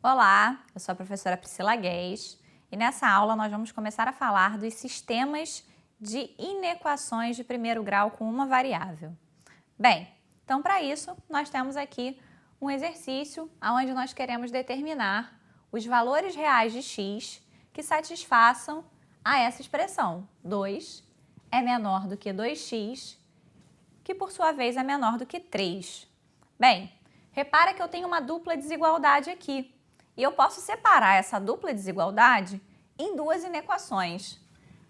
Olá, eu sou a professora Priscila Guez e nessa aula nós vamos começar a falar dos sistemas de inequações de primeiro grau com uma variável. Bem, então para isso nós temos aqui um exercício onde nós queremos determinar os valores reais de x que satisfaçam a essa expressão. 2 é menor do que 2x, que por sua vez é menor do que 3. Bem, repara que eu tenho uma dupla desigualdade aqui. E eu posso separar essa dupla desigualdade em duas inequações.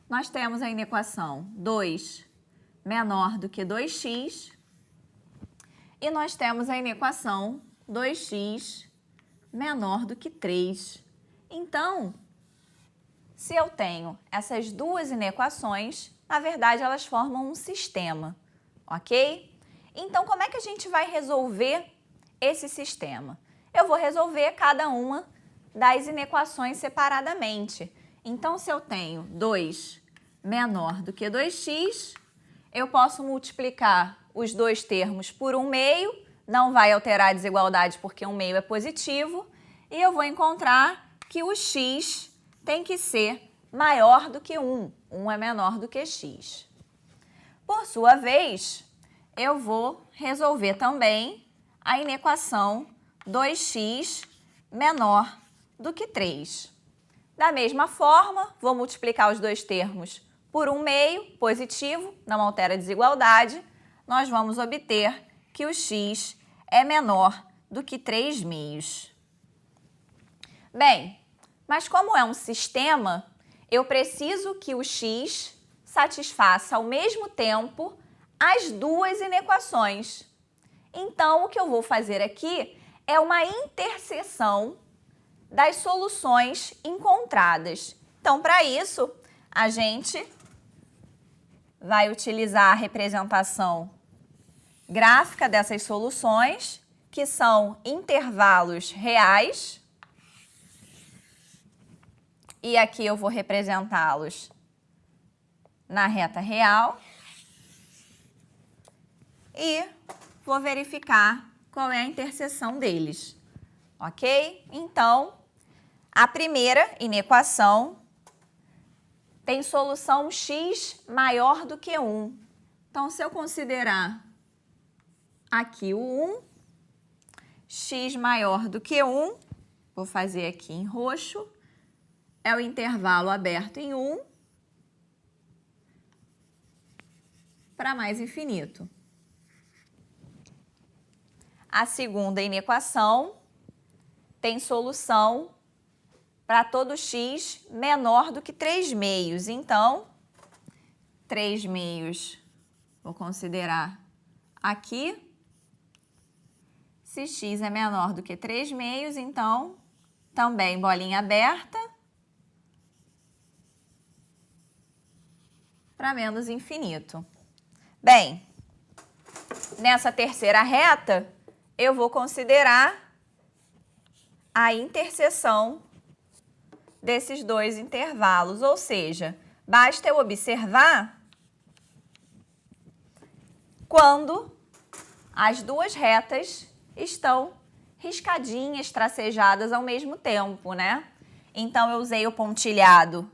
Nós temos a inequação 2 menor do que 2x e nós temos a inequação 2x menor do que 3. Então, se eu tenho essas duas inequações, na verdade elas formam um sistema, ok? Então, como é que a gente vai resolver esse sistema? Eu vou resolver cada uma das inequações separadamente. Então, se eu tenho 2 menor do que 2x, eu posso multiplicar os dois termos por 1/2, não vai alterar a desigualdade porque 1/2 é positivo, e eu vou encontrar que o x tem que ser maior do que 1. 1 é menor do que x. Por sua vez, eu vou resolver também a inequação 2x menor do que 3. Da mesma forma, vou multiplicar os dois termos por 1/2, positivo, não altera a desigualdade, nós vamos obter que o x é menor do que 3/2. Bem, mas como é um sistema, eu preciso que o x satisfaça ao mesmo tempo as duas inequações. Então, o que eu vou fazer aqui é uma interseção das soluções encontradas. Então, para isso, a gente vai utilizar a representação gráfica dessas soluções, que são intervalos reais. E aqui eu vou representá-los na reta real. E vou verificar qual é a interseção deles, ok? Então, a primeira inequação tem solução x maior do que 1. Então, se eu considerar aqui o 1, x maior do que 1, vou fazer aqui em roxo, é o intervalo aberto em 1 para mais infinito. A segunda inequação tem solução para todo x menor do que 3/2. Então, 3/2 vou considerar aqui. Se x é menor do que 3/2, então, também bolinha aberta para menos infinito. Bem, nessa terceira reta, eu vou considerar a interseção desses dois intervalos, ou seja, basta eu observar quando as duas retas estão riscadinhas, tracejadas ao mesmo tempo, né? Então, eu usei o pontilhado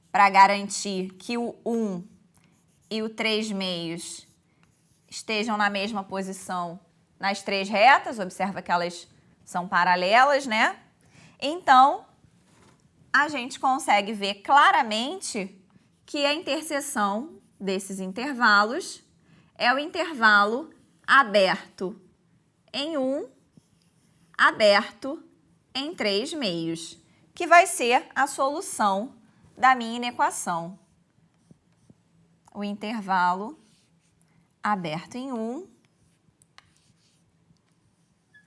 para garantir que o 1 e o 3/2 estejam na mesma posição nas três retas, observa que elas são paralelas, né? Então, a gente consegue ver claramente que a interseção desses intervalos é o intervalo aberto em 1, aberto em 3/2, que vai ser a solução da minha inequação. O intervalo aberto em 1,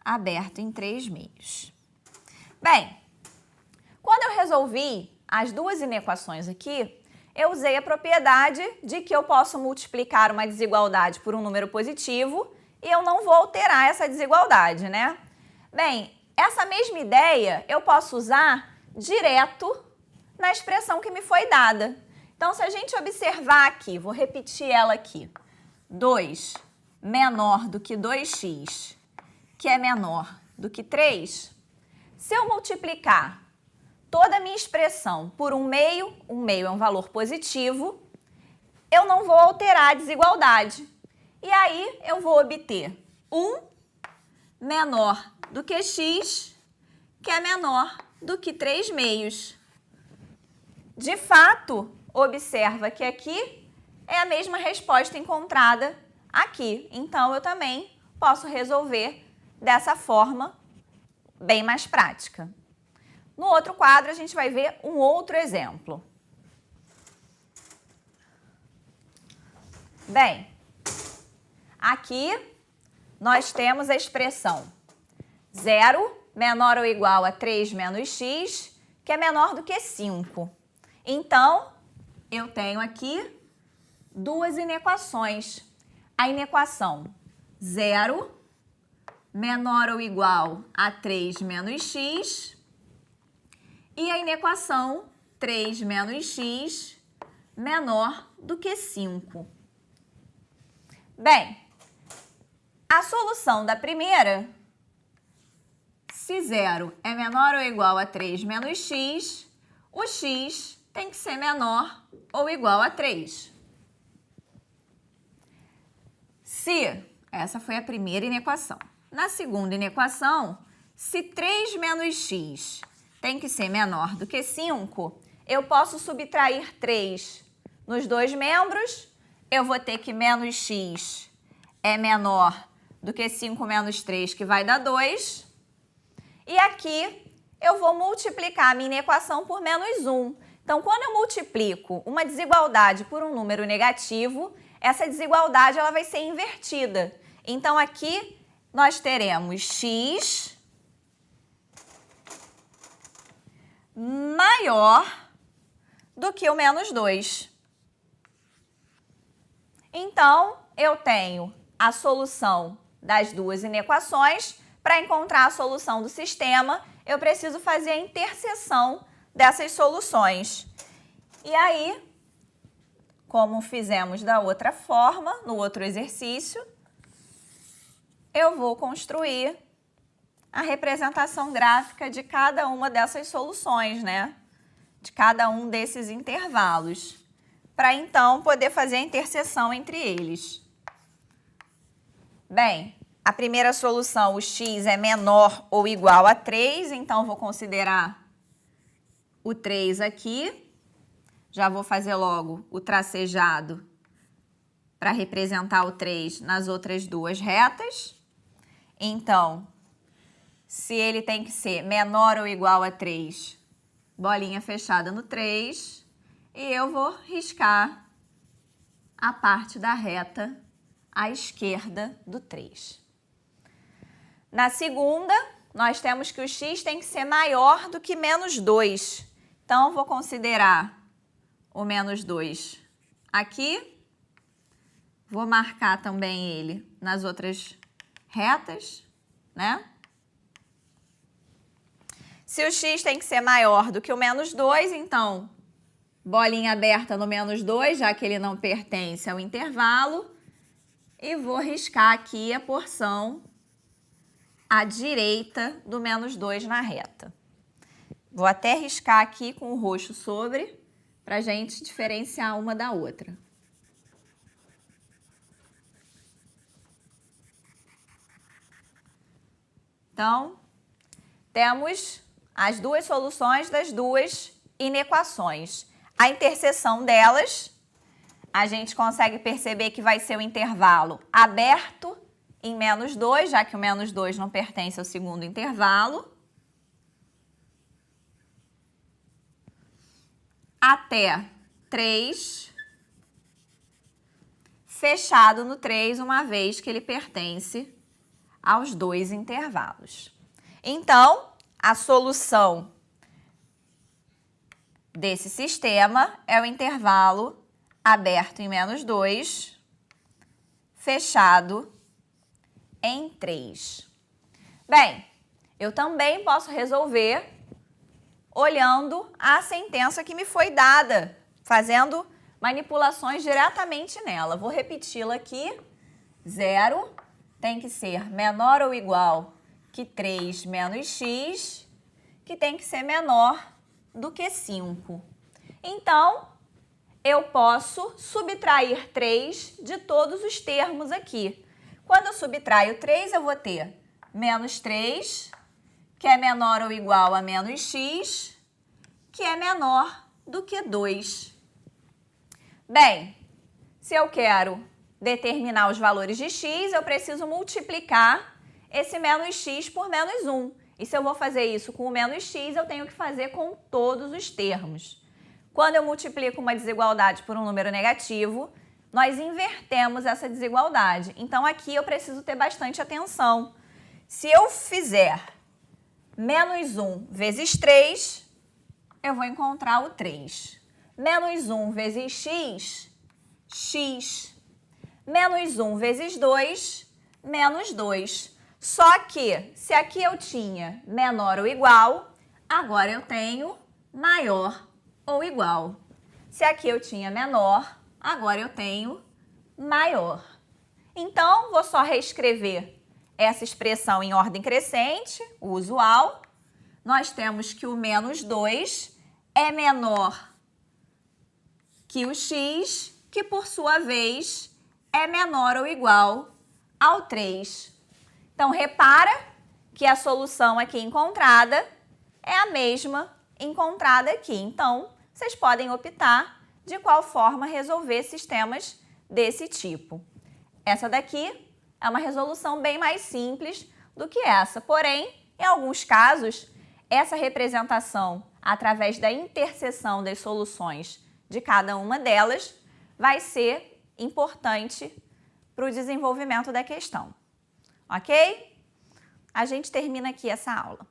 aberto em 3/2. Bem, quando eu resolvi as duas inequações aqui, eu usei a propriedade de que eu posso multiplicar uma desigualdade por um número positivo e eu não vou alterar essa desigualdade, né? Bem, essa mesma ideia eu posso usar direto na expressão que me foi dada. Então, se a gente observar aqui, vou repetir ela aqui, 2 menor do que 2x, que é menor do que 3, Se eu multiplicar toda a minha expressão por 1/2 é um valor positivo, eu não vou alterar a desigualdade. E aí eu vou obter 1 menor do que x, que é menor do que 3/2. De fato, observa que aqui é a mesma resposta encontrada aqui. Então, eu também posso resolver dessa forma bem mais prática. No outro quadro, a gente vai ver um outro exemplo. Bem, aqui nós temos a expressão 0 menor ou igual a 3 menos x, que é menor do que 5. Então, eu tenho aqui duas inequações. A inequação 0 menor ou igual a 3 menos x e a inequação 3 menos x menor do que 5. Bem, a solução da primeira, se 0 é menor ou igual a 3 menos x, o x tem que ser menor ou igual a 3. Se, essa foi a primeira inequação. Na segunda inequação, se 3 menos x tem que ser menor do que 5, eu posso subtrair 3 nos dois membros, eu vou ter que menos x é menor do que 5 menos 3, que vai dar 2. E aqui eu vou multiplicar a minha inequação por menos 1. Então, quando eu multiplico uma desigualdade por um número negativo, essa desigualdade ela vai ser invertida. Então, aqui nós teremos x maior do que o menos 2. Então, eu tenho a solução das duas inequações. Para encontrar a solução do sistema, eu preciso fazer a interseção dessas soluções. E aí, como fizemos da outra forma, no outro exercício, eu vou construir a representação gráfica de cada uma dessas soluções, né? De cada um desses intervalos, para então poder fazer a interseção entre eles. Bem, a primeira solução, o x é menor ou igual a 3, então vou considerar o 3 aqui. Já vou fazer logo o tracejado para representar o 3 nas outras duas retas. Então, se ele tem que ser menor ou igual a 3, bolinha fechada no 3, e eu vou riscar a parte da reta à esquerda do 3. Na segunda, nós temos que o x tem que ser maior do que menos 2. Então, vou considerar o menos 2 aqui. Vou marcar também ele nas outras retas, né? Se o x tem que ser maior do que o menos 2, então, bolinha aberta no menos 2, já que ele não pertence ao intervalo. E vou riscar aqui a porção à direita do menos 2 na reta. Vou até riscar aqui com o roxo sobre, para a gente diferenciar uma da outra. Então, temos as duas soluções das duas inequações. A interseção delas, a gente consegue perceber que vai ser o intervalo aberto em menos 2, já que o menos 2 não pertence ao segundo intervalo, até 3, fechado no 3, uma vez que ele pertence aos dois intervalos. Então, a solução desse sistema é o intervalo aberto em menos 2, fechado em 3. Bem, eu também posso resolver olhando a sentença que me foi dada, fazendo manipulações diretamente nela. Vou repeti-la aqui. 0 tem que ser menor ou igual que 3 menos x que tem que ser menor do que 5. Então, eu posso subtrair 3 de todos os termos aqui. Quando eu subtraio 3, eu vou ter menos 3, que é menor ou igual a menos x, que é menor do que 2. Bem, se eu quero determinar os valores de x, eu preciso multiplicar esse menos x por menos 1. E se eu vou fazer isso com o menos x, eu tenho que fazer com todos os termos. Quando eu multiplico uma desigualdade por um número negativo, nós invertemos essa desigualdade. Então, aqui eu preciso ter bastante atenção. Se eu fizer menos 1 vezes 3, eu vou encontrar o 3. Menos 1 vezes x, x. Menos 1 vezes 2, menos 2. Só que, se aqui eu tinha menor ou igual, agora eu tenho maior ou igual. Se aqui eu tinha menor, agora eu tenho maior. Então, vou só reescrever essa expressão em ordem crescente, o usual. Nós temos que o menos 2 é menor que o x, que por sua vez é menor ou igual ao 3. Então, repara que a solução aqui encontrada é a mesma encontrada aqui. Então, vocês podem optar de qual forma resolver sistemas desse tipo. Essa daqui é uma resolução bem mais simples do que essa. Porém, em alguns casos, essa representação através da interseção das soluções de cada uma delas vai ser importante para o desenvolvimento da questão. Ok? A gente termina aqui essa aula.